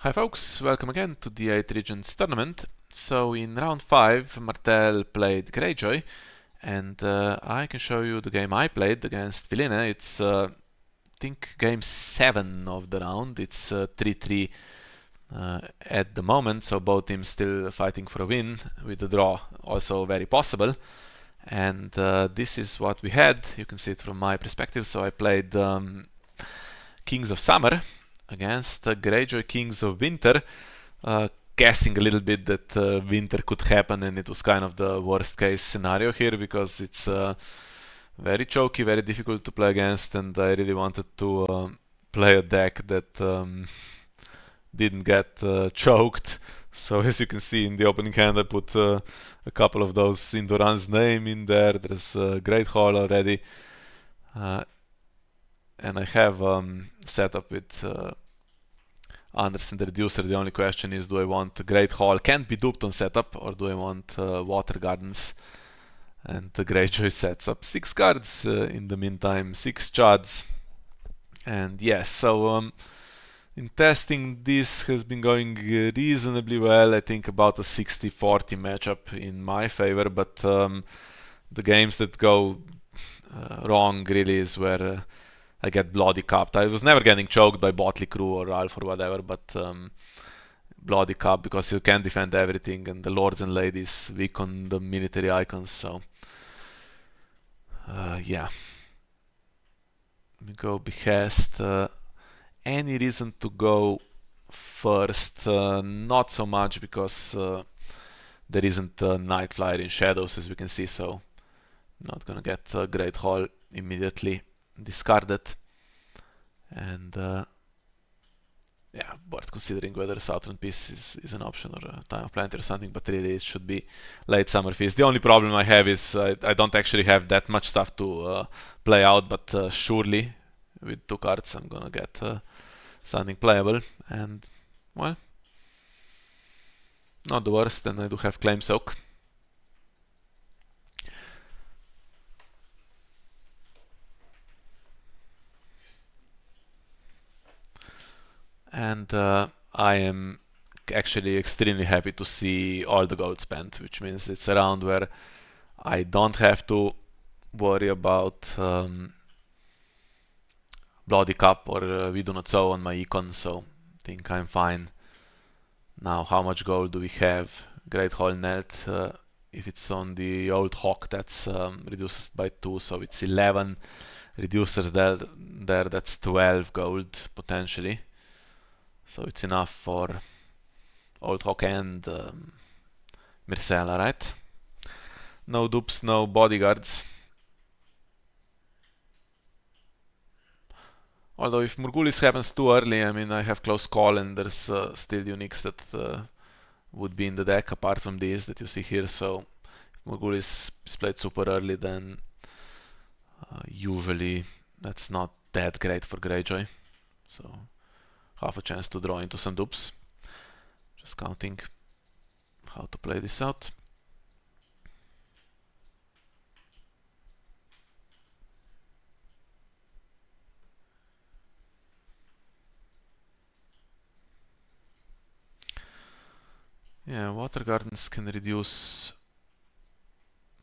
Hi folks, welcome again to the 8 Regents tournament. So in round 5 Martell played Greyjoy and I can show you the game I played against Philine. It's I think game 7 of the round. It's 3-3 at the moment, so both teams still fighting for a win, with the draw also very possible. And this is what we had. You can see it from my perspective. So I played Kings of Summer against Greyjoy Kings of Winter, guessing a little bit that winter could happen, and it was kind of the worst case scenario here because it's very choky, very difficult to play against, and I really wanted to play a deck that didn't get choked. So as you can see in the opening hand, I put a couple of those Indoran's name in there. There's a Great Hall already. And I have set up with Anderson the Reducer. The only question is, do I want Great Hall can't be duped on setup, or do I want Water Gardens? And the Greyjoy sets up 6 cards in the meantime, 6 Chads. And yes, so in testing this has been going reasonably well. I think about a 60-40 matchup in my favor, but the games that go wrong really is where I get bloody cupped. I was never getting choked by Botley Crew or Ralph or whatever, but bloody cup because you can't defend everything, and the lords and ladies weak on the military icons. So yeah, we go behest. Any reason to go first? Not so much, because there isn't a Night Flyer in shadows, as we can see, so not gonna get a Great Hall immediately discarded. And yeah, worth considering whether Southern Peace is an option or a Time of Plenty or something, but really it should be Late Summer Feast. The only problem I have is I don't actually have that much stuff to play out, but surely with 2 cards I'm gonna get something playable, and well, not the worst. And I do have Claim Soak. And I am actually extremely happy to see all the gold spent, which means it's a round where I don't have to worry about Bloody Cup or We Do Not Sow on my econ, so I think I'm fine. Now, how much gold do we have? Great Hall Net, if it's on the old Hawk, that's reduced by 2, so it's 11. Reducers there, that's 12 gold potentially. So it's enough for Old Hawk and Myrcella, right? No dupes, no bodyguards. Although if Murgulis happens too early, I mean, I have Close Call, and there's still uniques that would be in the deck apart from these that you see here. So if Murgulis is played super early, then usually that's not that great for Greyjoy. So half a chance to draw into some dupes. Just counting how to play this out. Yeah, Water Gardens can reduce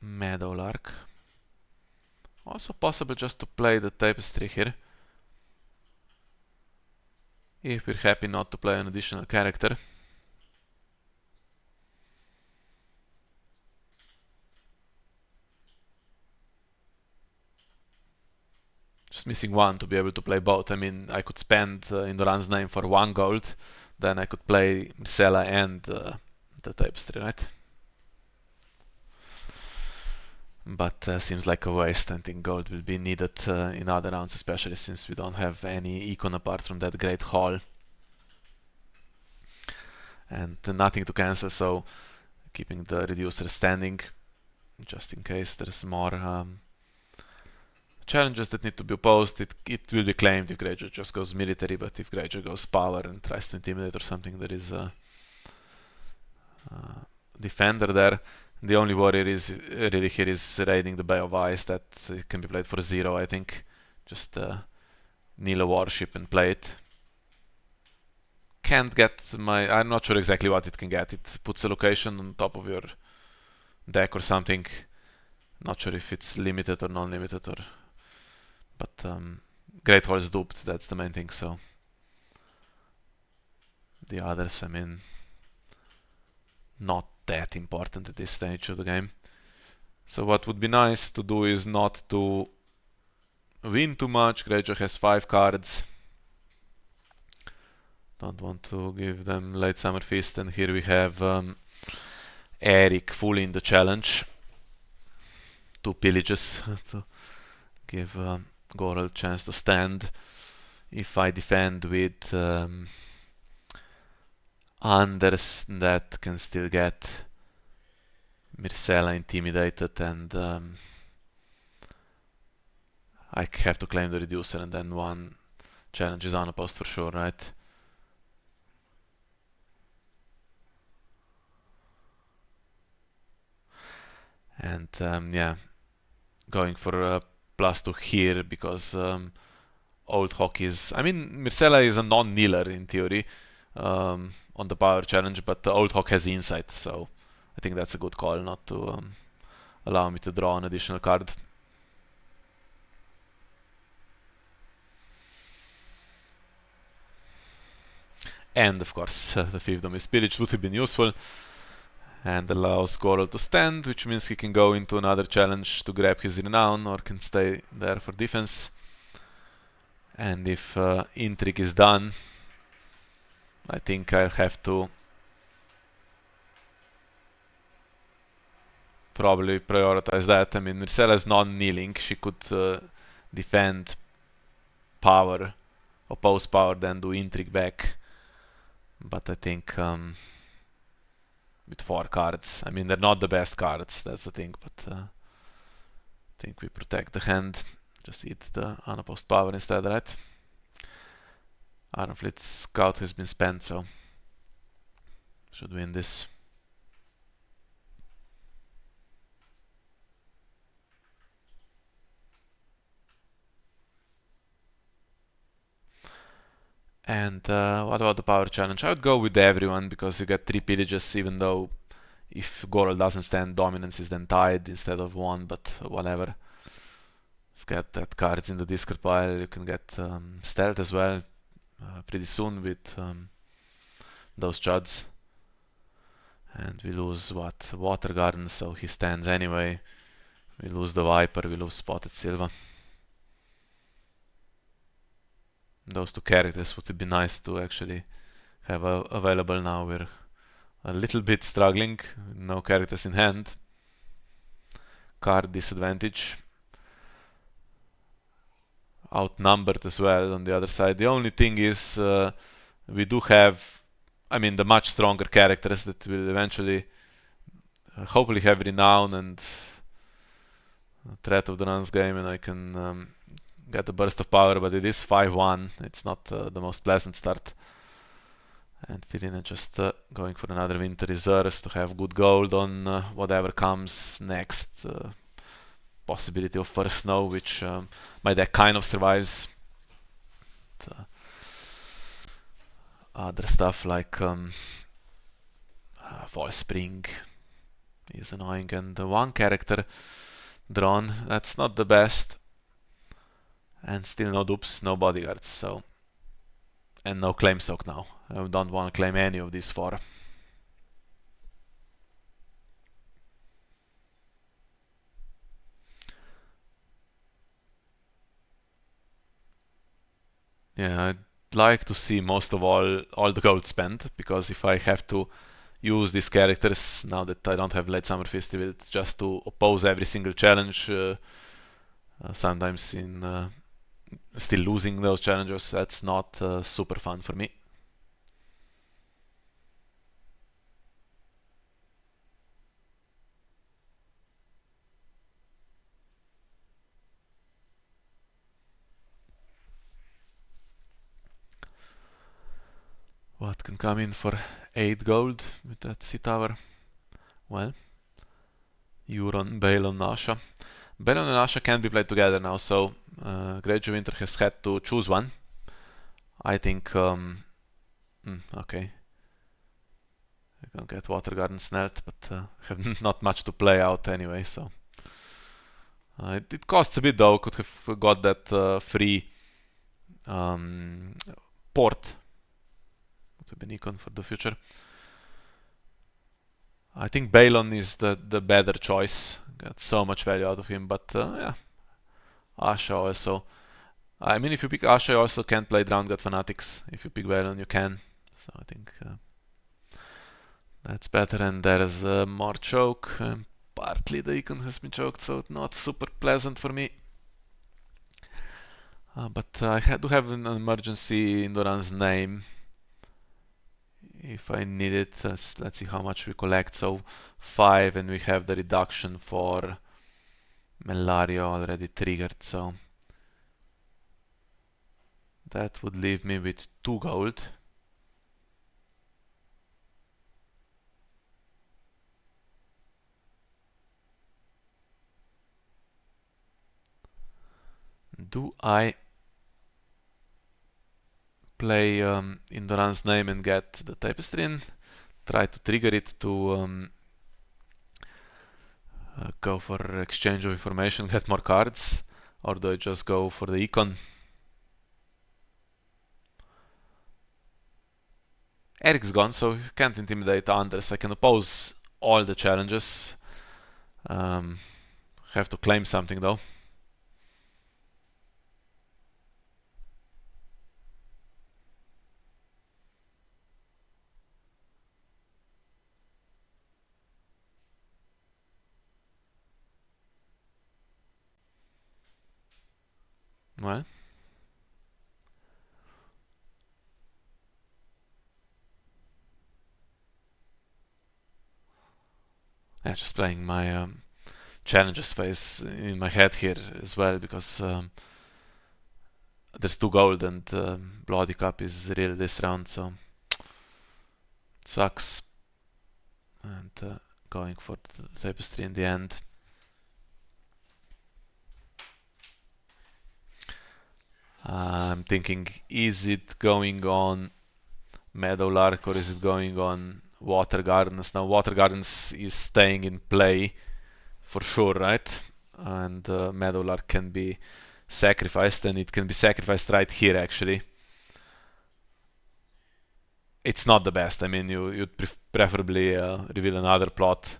Meadowlark. Also possible just to play the Tapestry here, if we're happy not to play an additional character. Just missing one to be able to play both. I mean, I could spend Indoran's name for 1 gold, then I could play Myrcella and the Tapestry, right? But seems like a waste. I think gold will be needed in other rounds, especially since we don't have any econ apart from that Great Hall. And nothing to cancel, so keeping the reducer standing just in case there's more challenges that need to be opposed. It will be claimed if Greyjoy just goes military, but if Greyjoy goes power and tries to intimidate or something, there is a defender there. The only worry is really here is raiding the Bay of Ice. That it can be played for 0, I think. Just kneel a warship and play it. can't get my... I'm not sure exactly what it can get. It puts a location on top of your deck or something. Not sure if it's limited or non-limited or... But Great Hall is duped, that's the main thing, so... The others, I mean... Not that important at this stage of the game. So what would be nice to do is not to win too much. Greyjoy has 5 cards. Don't want to give them Late Summer Feast, and here we have Eric fully in the challenge. 2 pillages to give Goral a chance to stand. If I defend with Anders, that can still get Myrcella intimidated, and I have to claim the reducer, and then 1 challenge is unopposed for sure, right? And yeah, going for a +2 here because Old Hawk is... I mean, Myrcella is a non-kneeler in theory on the power challenge, but the Old Hawk has insight, so I think that's a good call not to allow me to draw an additional card. And of course, the Fiefdom is Pillage would have been useful and allows Goral to stand, which means he can go into another challenge to grab his Renown or can stay there for defense. And if Intrigue is done, I think I'll have to probably prioritize that. I mean, Myrcella is non-kneeling. She could defend power, oppose power, then do Intrigue back. But I think with 4 cards, I mean, they're not the best cards, that's the thing, but I think we protect the hand. Just eat the unopposed power instead, right? Ironfleet's Scout has been spent, so should win this. And what about the power challenge? I would go with everyone because you get 3 pillages, even though if Goral doesn't stand, dominance is then tied instead of 1, but whatever. Let's get that cards in the discard pile. You can get stealth as well pretty soon with those Chuds. And we lose what? Water Garden, so he stands anyway. We lose the Viper, we lose Spotted Silva. Those 2 characters would be nice to actually have available now. We're a little bit struggling, no characters in hand. Card disadvantage. Outnumbered as well on the other side. The only thing is we do have, I mean, the much stronger characters that will eventually hopefully have Renown and Threat of the Nuns game, and I can get a burst of power, but it is 5-1. It's not the most pleasant start. And Philine just going for another Winter Reserves to have good gold on whatever comes next. Possibility of first snow, which my deck kind of survives. Other stuff like Fall Spring is annoying, and 1 character drawn, that's not the best. And still no dupes, no bodyguards, so... And no claim soak now. I don't want to claim any of these 4. Yeah, I'd like to see most of all the gold spent, because if I have to use these characters, now that I don't have Late Summer Festival, just to oppose every single challenge, sometimes in... still losing those challenges, that's not super fun for me. What can come in for 8 gold with that Sea Tower? Well, Euron, Balon, Asha. Balon and Asha can be played together now, so Greyjoy Winter has had to choose one. I think Okay. I can get Water Garden Snelt, but have not much to play out anyway, so. It costs a bit though, could have got that free port. Would have been econ for the future. I think Balon is the better choice. Got so much value out of him, but yeah. Asha also. I mean, if you pick Asha, you also can play Drowned God Fanatics. If you pick Balon, you can. So I think that's better. And there's more choke. Partly the econ has been choked, so it's not super pleasant for me. But I do have an emergency Indoran's name. If I need it, let's see how much we collect. So 5, and we have the reduction for Mellario already triggered, so that would leave me with 2 gold. Do I play Indoran's name and get the tapestry in? Try to trigger it to go for exchange of information, get more cards, or do I just go for the econ? Eric's gone, so he can't intimidate Anders. I can oppose all the challenges. Have to claim something though. Well, yeah, just playing my challenges phase in my head here as well, because there's 2 gold and Bloody Cup is really this round, so it sucks. And going for the tapestry in the end. I'm thinking, is it going on Meadowlark or is it going on Water Gardens? Now Water Gardens is staying in play for sure, right? And Meadowlark can be sacrificed, and it can be sacrificed right here actually. It's not the best. I mean, you'd preferably reveal another plot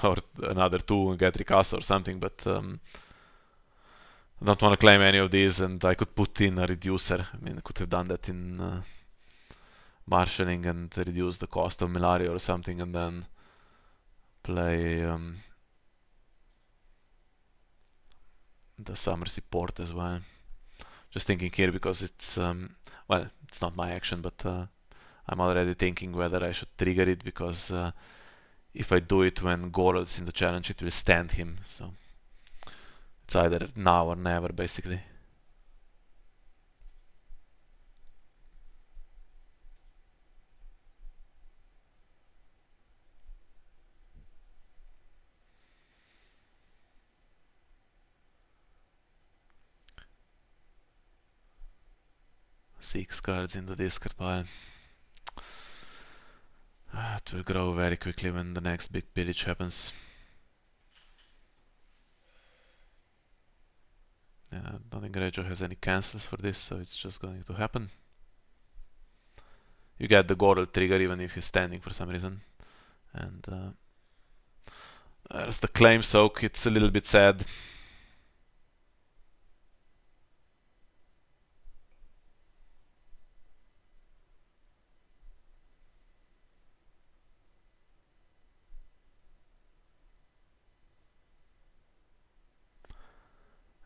or another 2 and get recast or something, but I don't want to claim any of these, and I could put in a reducer. I mean, I could have done that in marshalling and reduce the cost of Milario or something, and then play the Summersea Port as well. Just thinking here because it's well, it's not my action, but I'm already thinking whether I should trigger it, because if I do it when Goral's in the challenge, it will stand him. So it's either now or never, basically. Six cards in the discard pile. It will grow very quickly when the next big pillage happens. Yeah, I don't think Greyjoy has any cancels for this, so it's just going to happen. You get the Goral trigger even if he's standing for some reason. And there's the claim soak. It's a little bit sad.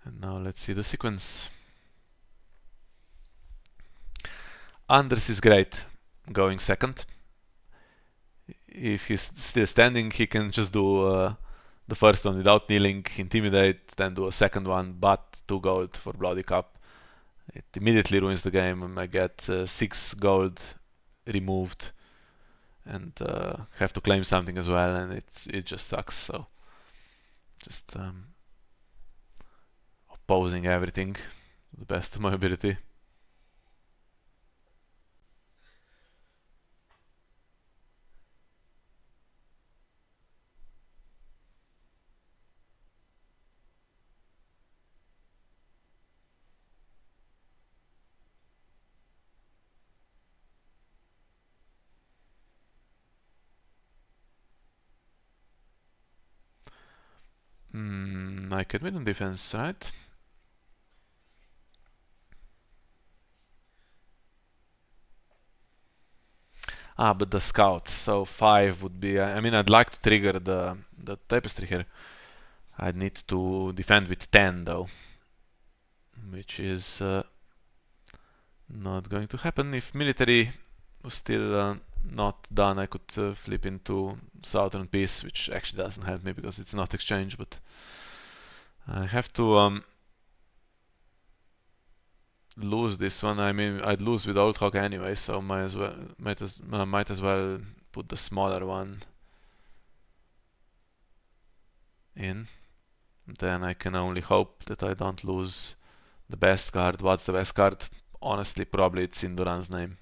And now let's see the sequence. Anders is great going second. If he's still standing, he can just do the first one without kneeling, intimidate, then do a second one, but 2 gold for Bloody Cup. It immediately ruins the game, and I get 6 gold removed, and have to claim something as well, and it just sucks. So just opposing everything to the best of my ability. I can win on defense, right? Ah, but the scout. So 5 would be... I mean, I'd like to trigger the tapestry here. I'd need to defend with 10 though, which is not going to happen. If military was still not done, I could flip into Southern Peace, which actually doesn't help me because it's not exchange, but I have to lose this one. I mean, I'd lose with Old Hog anyway, so might as well put the smaller one in. Then I can only hope that I don't lose the best card. What's the best card? Honestly, probably it's in Duran's name.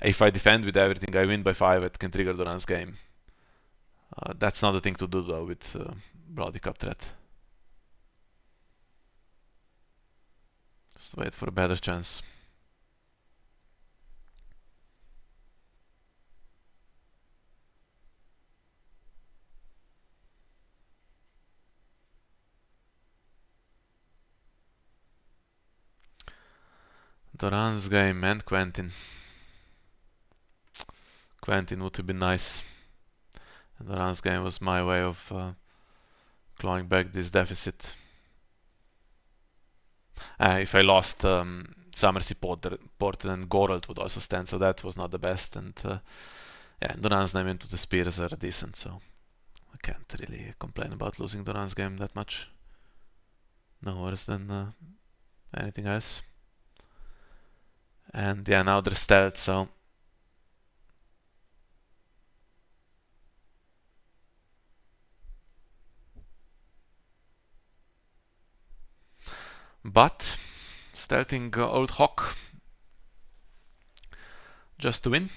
If I defend with everything, I win by 5, it can trigger Duran's game. That's not the thing to do though with Bloody Cup threat. Just wait for a better chance. Duran's game and Quentin. Quentin would have been nice. And Duran's game was my way of clawing back this deficit. If I lost Summersea Porter, then Gorald would also stand, so that was not the best. And yeah, Duran's name into the spears are decent, so I can't really complain about losing Duran's game that much. No worse than anything else. And yeah, now they're stealth, so but stealthing Old Hawk just to win.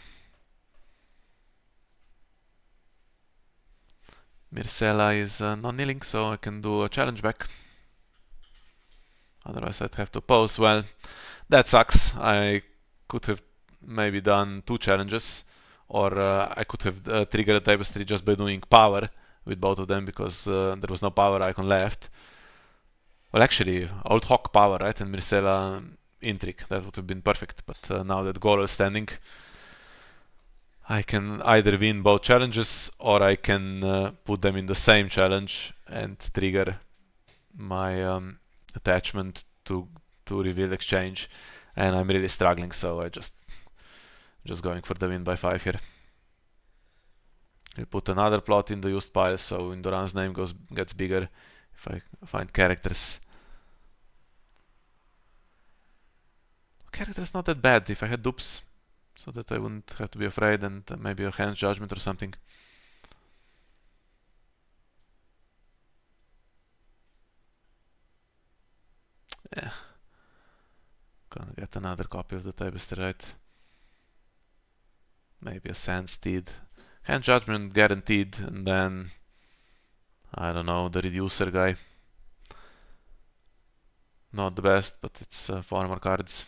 Myrcella is non-kneeling, so I can do a challenge back. Otherwise I'd have to pose. Well, that sucks. I could have maybe done 2 challenges, or I could have triggered a tapestry just by doing power with both of them, because there was no power icon left. Well, actually, Old Hawk power, right, and Myrcella intrigue. That would have been perfect, but now that Goro is standing, I can either win both challenges, or I can put them in the same challenge and trigger my attachment to reveal exchange. And I'm really struggling, so I just going for the win by 5 here. We'll put another plot in the used pile, so in Duran's name gets bigger if I find characters. Character's not that bad. If I had dupes, so that I wouldn't have to be afraid, and maybe a hand's judgment or something. Yeah. Gonna get another copy of the tapestry, right? Maybe a sand steed. Hand judgment guaranteed, and then I don't know, the reducer guy. Not the best, but it's 4 more cards.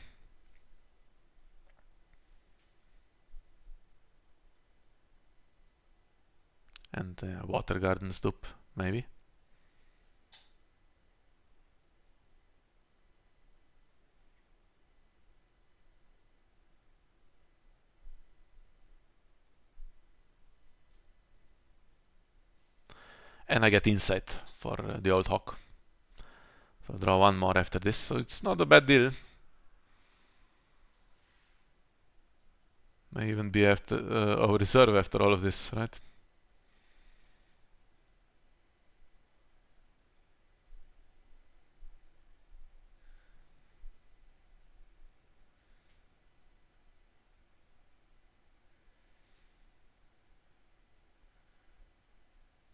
And Water Garden's dupe, maybe. And I get insight for the Old Hawk. So I'll draw 1 more after this, so it's not a bad deal. May even be after our reserve after all of this, right?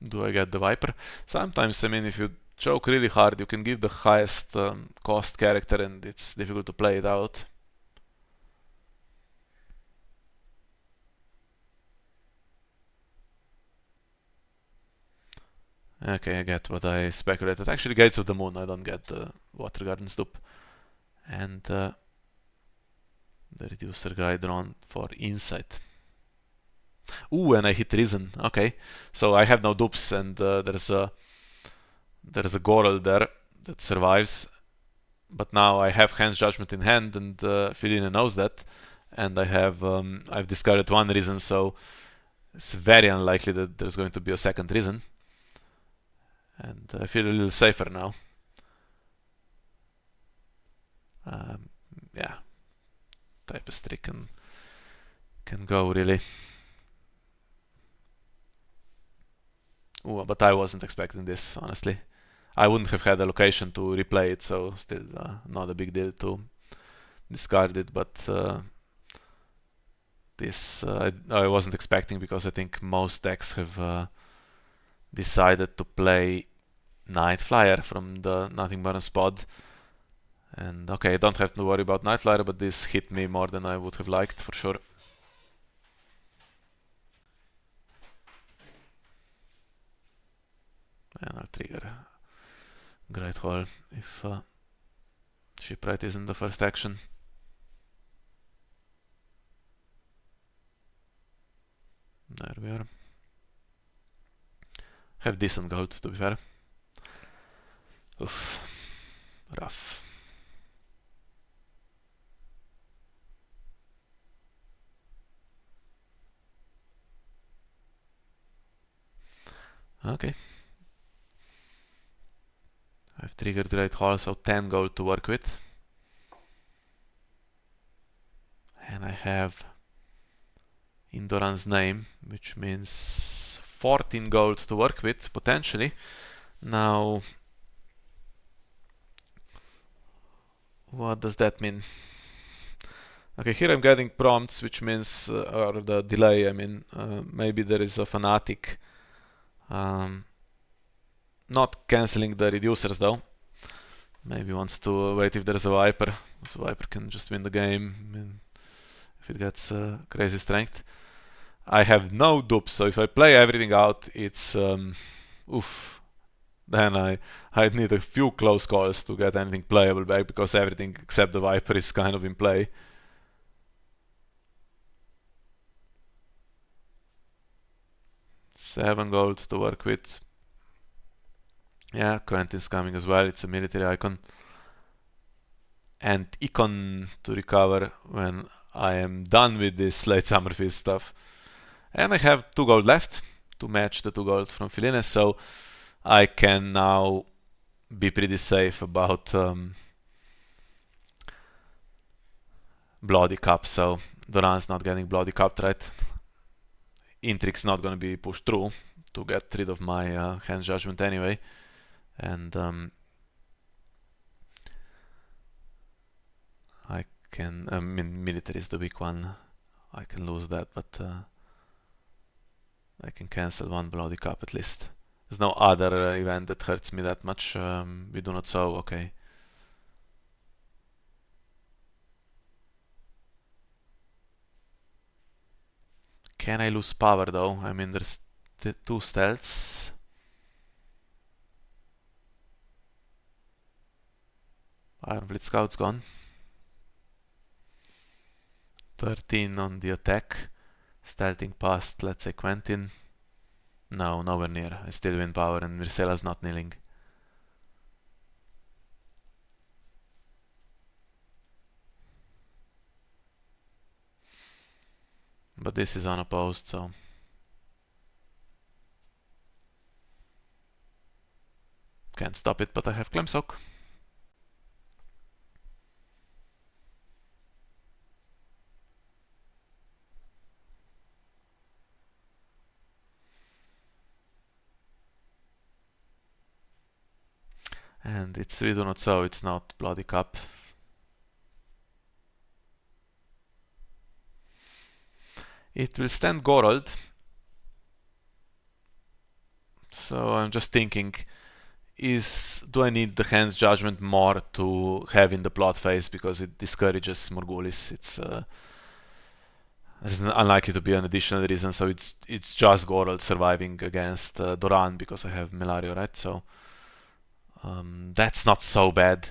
Do I get the Viper? Sometimes, I mean, if you choke really hard, you can give the highest cost character and it's difficult to play it out. Okay, I get what I speculated. Actually, Gates of the Moon, I don't get the Water Garden dupe. And the reducer guy drawn for Insight. Ooh, and I hit Risen. Okay, so I have no dupes, and there's a Goral there that survives. But now I have Hand's Judgment in hand, and Philine knows that, and I've discarded one Risen, so it's very unlikely that there's going to be a second Risen, and I feel a little safer now. Yeah, Tapestry can go really. Ooh, but I wasn't expecting this, honestly. I wouldn't have had a location to replay it, so still not a big deal to discard it, but this I wasn't expecting, because I think most decks have decided to play Night Flyer from the Nothing But a Spot. And okay, I don't have to worry about Night Flyer, but this hit me more than I would have liked, for sure. And I'll trigger Great Hall if Shipwright isn't the first action. There we are. Have decent gold, to be fair. Oof. Rough. Okay. I've triggered Great Hall, so 10 gold to work with. And I have Indoran's Name, which means 14 gold to work with, potentially. Now, what does that mean? Okay, here I'm getting prompts, which means, or the delay, I mean, maybe there is a Fanatic. Not cancelling the reducers though. Maybe wants to wait if there's a Viper, so Viper can just win the game. I mean, if it gets crazy strength. I have no dupes, so if I play everything out, it's oof. Then I'd need a few close calls to get anything playable back, because everything except the Viper is kind of in play. Seven gold to work with. Yeah, Quentin's coming as well. It's a military icon. And icon to recover when I am done with this late summer feast stuff. And I have 2 gold left to match the 2 gold from Philine, so I can now be pretty safe about Bloody Cup. So Doran's not getting Bloody Cup, right? Intrigue's not gonna be pushed through to get rid of my Hand's Judgment anyway. And I can, I mean, military is the weak one. I can lose that, but I can cancel 1 Bloody Cup at least. There's no other event that hurts me that much. We do not sow, okay. Can I lose power though? I mean, there's 2 stealths. Ironfleet Scout's gone. 13 on the attack. Stealthing past, let's say, Quentin. No, nowhere near. I still win power, and Myrcella's not kneeling. But this is unopposed, so can't stop it, but I have Clemsock. And it's we do not sow, it's not Bloody Cup. It will stand Gorold. So I'm just thinking, do I need the Hand's Judgment more to have in the plot phase, because it discourages Morgulis? There's unlikely to be an additional reason, so it's just Gorold surviving against Doran, because I have Melario, right? So that's not so bad.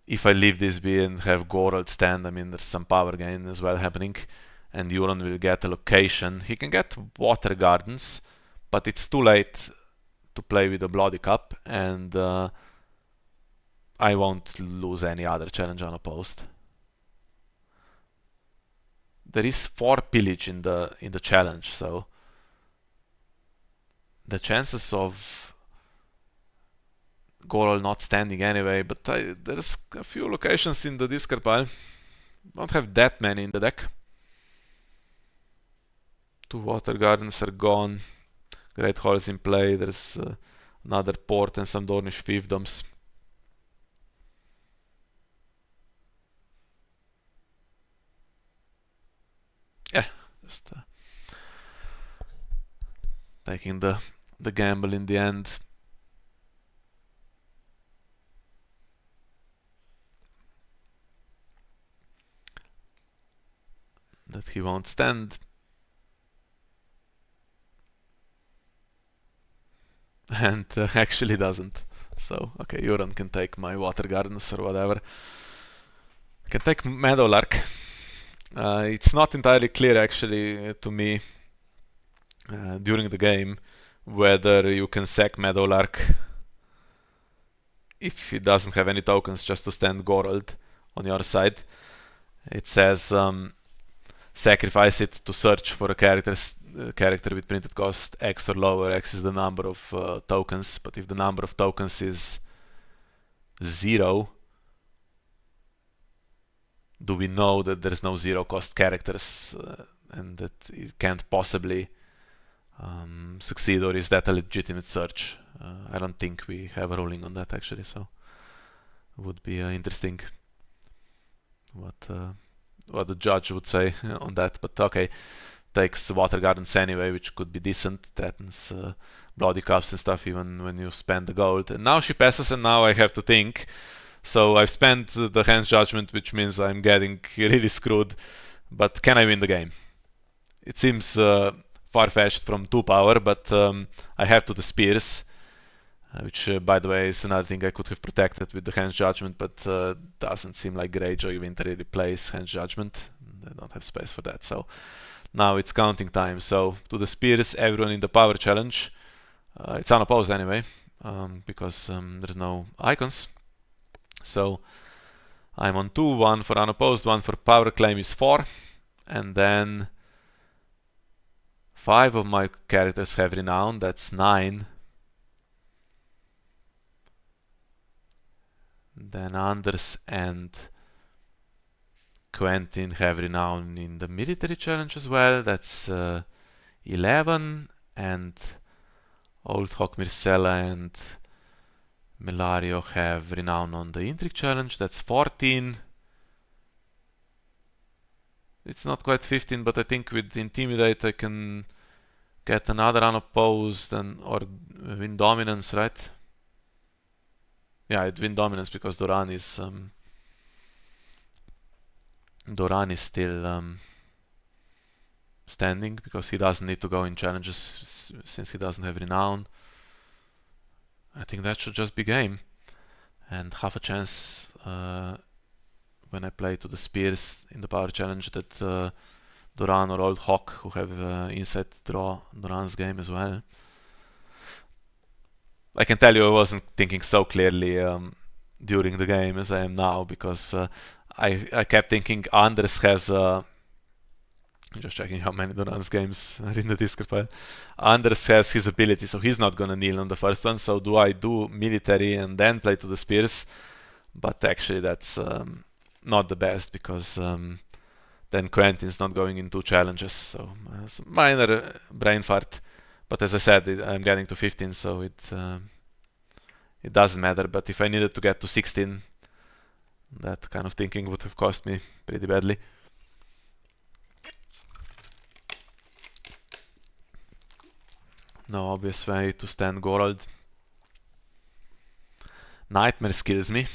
If I leave this be and have Gorold stand, I mean, there's some power gain as well happening. and Euron will get a location. He can get Water Gardens, but it's too late to play with a Bloody Cup, and I won't lose any other challenge unopposed. There is 4 pillage in the challenge, so the chances of Goral not standing anyway, but there's a few locations in the discard pile. Don't have that many in the deck. 2 Water Gardens are gone. Great Hall is in play. There's another port and some Dornish fiefdoms. Yeah, just taking the gamble in the end. That he won't stand. And actually doesn't. So, okay, Euron can take my Water Gardens or whatever. Can take Meadowlark. It's not entirely clear actually to me during the game whether you can sack Meadowlark if he doesn't have any tokens just to stand Gorold on your side. It says sacrifice it to search for a character with printed cost X or lower. X is the number of tokens, but if the number of tokens is 0, do we know that there's no 0 cost characters and that it can't possibly succeed, or is that a legitimate search? I don't think we have a ruling on that actually, so it would be interesting what the judge would say on that. But okay, takes Water Gardens anyway, which could be decent, threatens Bloody Cups and stuff even when you spend the gold. And now she passes, and now I have to think. So I've spent the hand's judgment, which means I'm getting really screwed. But can I win the game? It seems far-fetched from 2 power, but I have to the spears, which by the way is another thing I could have protected with the hand's judgment, but doesn't seem like Greyjoy Winter really plays hand's judgment. They don't have space for that. So now it's counting time. So to the spears, everyone in the power challenge. It's unopposed anyway, because there's no icons. So I'm on 2, 1 for unopposed, 1 for power claim is 4, and then 5 of my characters have renown, that's 9. Then Anders and Quentin have renown in the military challenge as well, that's 11, and Old Hawk Myrcella and Melario have renown on the intrigue challenge, that's 14. It's not quite 15, but I think with intimidate I can get another unopposed or win dominance, right? Yeah, I'd win dominance because Doran is still standing, because he doesn't need to go in challenges since he doesn't have renown. I think that should just be game, and half a chance when I play to the spears in the power challenge that Doran or Old Hawk, who have insight, draw Doran's game as well. I can tell you I wasn't thinking so clearly during the game as I am now, because I kept thinking Anders has I'm just checking how many Doran's games are in the Discord file. Anders has his ability, so he's not gonna kneel on the first one. So do I do military and then play to the spears? But actually that's not the best, because then Quentin's not going in 2 challenges. So minor brain fart. But as I said, I'm getting to 15, so it doesn't matter. But if I needed to get to 16, that kind of thinking would have cost me pretty badly. No obvious way to stand Gorold. Nightmare kills me.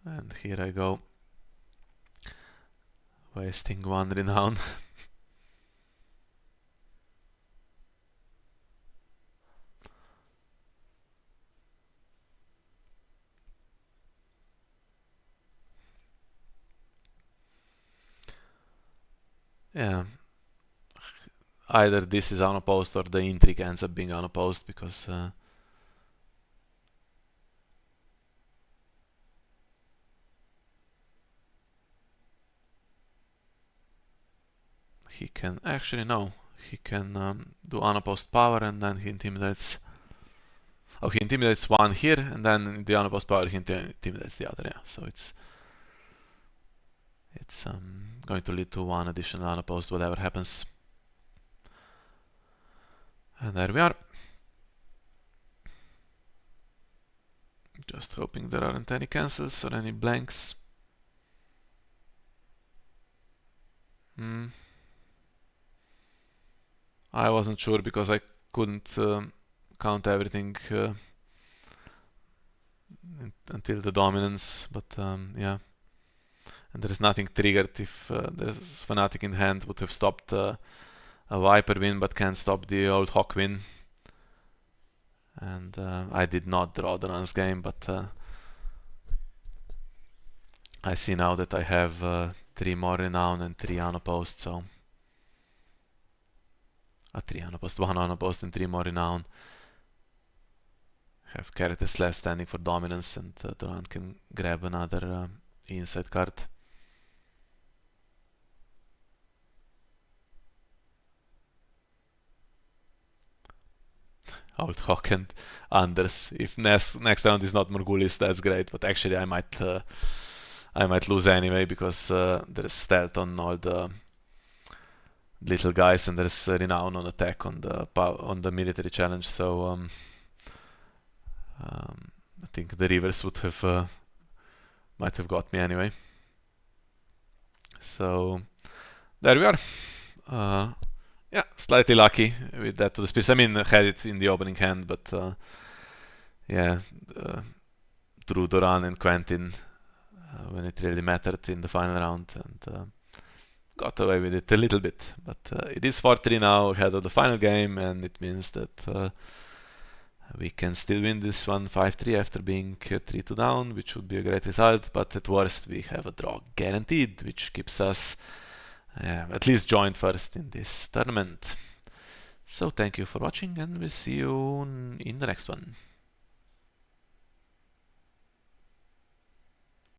And here I go, wasting 1 renown. Yeah, either this is unopposed or the intrigue ends up being unopposed because he can actually no, he can do unopposed power and then he intimidates. Oh, he intimidates one here and then the unopposed power he intimidates the other. Yeah, so it's going to lead to one additional unopposed whatever happens. And there we are. Just hoping there aren't any cancels or any blanks. I wasn't sure because I couldn't count everything until the dominance, but yeah. And there's nothing triggered if there's Fanatic in hand would have stopped a Viper win but can't stop the old Hawk win. And I did not draw the runs game, but I see now that I have 3 more renown and 3 unopposed, so 3 unopposed, 1 unopposed and 3 more renown. Have characters left standing for dominance, and Duran can grab another inside card. Old Hawk and Anders. If next round is not Morgulis, that's great. But actually, I might lose anyway because there's stealth on all the little guys, and there's renown on attack on the military challenge. So I think the reverse would have might have got me anyway. So there we are. Yeah, slightly lucky with that to the spears. I mean, I had it in the opening hand, but yeah, drew Doran and Quentin when it really mattered in the final round, and got away with it a little bit. But it is 4-3 now ahead of the final game, and it means that we can still win this one 5-3 after being 3-2 down, which would be a great result. But at worst, we have a draw guaranteed, which keeps us at least joined first in this tournament. So thank you for watching, and we'll see you in the next one.